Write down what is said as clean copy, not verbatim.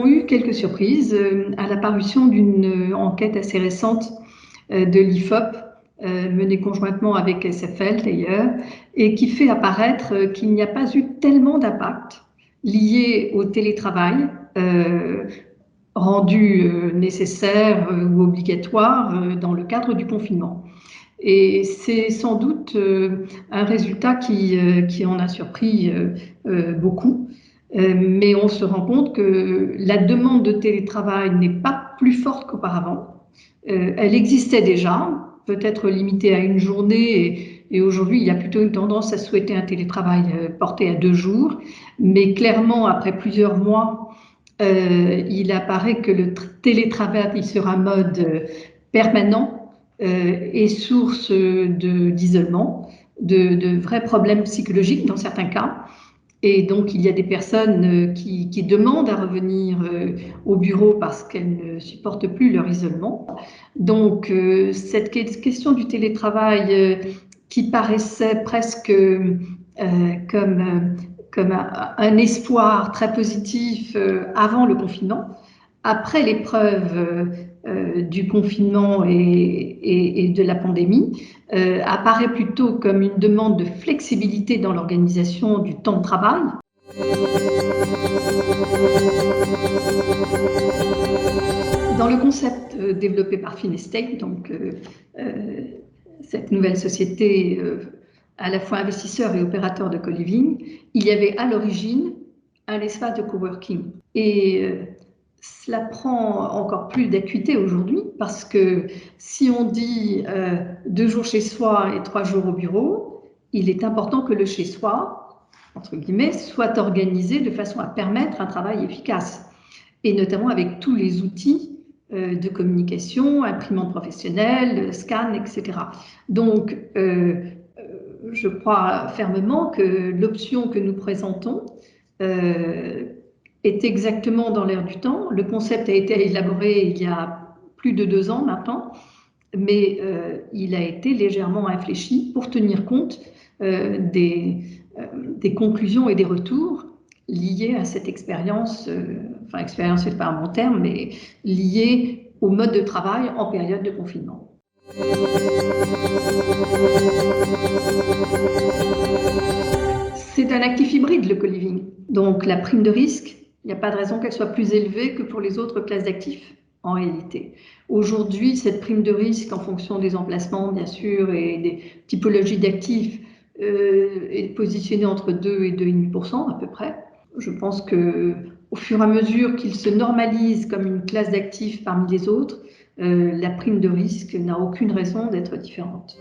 avons eu quelques surprises à la parution d'une enquête assez récente de l'IFOP, menée conjointement avec SFL d'ailleurs, et qui fait apparaître qu'il n'y a pas eu tellement d'impact lié au télétravail rendu nécessaire ou obligatoire dans le cadre du confinement. Et c'est sans doute un résultat qui en a surpris beaucoup. Mais on se rend compte que la demande de télétravail n'est pas plus forte qu'auparavant. Elle existait déjà, peut-être limitée à une journée, et aujourd'hui il y a plutôt une tendance à souhaiter un télétravail porté à 2 jours. Mais clairement, après plusieurs mois, il apparaît que le télétravail sera mode permanent et source d'isolement, de vrais problèmes psychologiques dans certains cas. Et donc, il y a des personnes qui demandent à revenir au bureau parce qu'elles ne supportent plus leur isolement. Donc, cette question du télétravail qui paraissait presque comme un espoir très positif avant le confinement, après l'épreuve du confinement et de la pandémie, apparaît plutôt comme une demande de flexibilité dans l'organisation du temps de travail. Dans le concept développé par Finestate, donc cette nouvelle société à la fois investisseur et opérateur de co-living, il y avait à l'origine un espace de coworking. Et cela prend encore plus d'acuité aujourd'hui parce que si on dit 2 jours chez soi et 3 jours au bureau, il est important que le chez soi, entre guillemets, soit organisé de façon à permettre un travail efficace, et notamment avec tous les outils de communication, imprimante professionnelle, scan, etc. Donc, je crois fermement que l'option que nous présentons est exactement dans l'air du temps. Le concept a été élaboré il y a plus de 2 ans maintenant, mais il a été légèrement réfléchi pour tenir compte des conclusions et des retours liés à cette expérience, enfin expérience c'est pas un bon terme, mais liée au mode de travail en période de confinement. C'est un actif hybride, le co-living. Donc la prime de risque, il n'y a pas de raison qu'elle soit plus élevée que pour les autres classes d'actifs, en réalité. Aujourd'hui, cette prime de risque, en fonction des emplacements, bien sûr, et des typologies d'actifs, est positionnée entre 2 et 2,5% à peu près. Je pense qu'au fur et à mesure qu'il se normalise comme une classe d'actifs parmi les autres, la prime de risque n'a aucune raison d'être différente.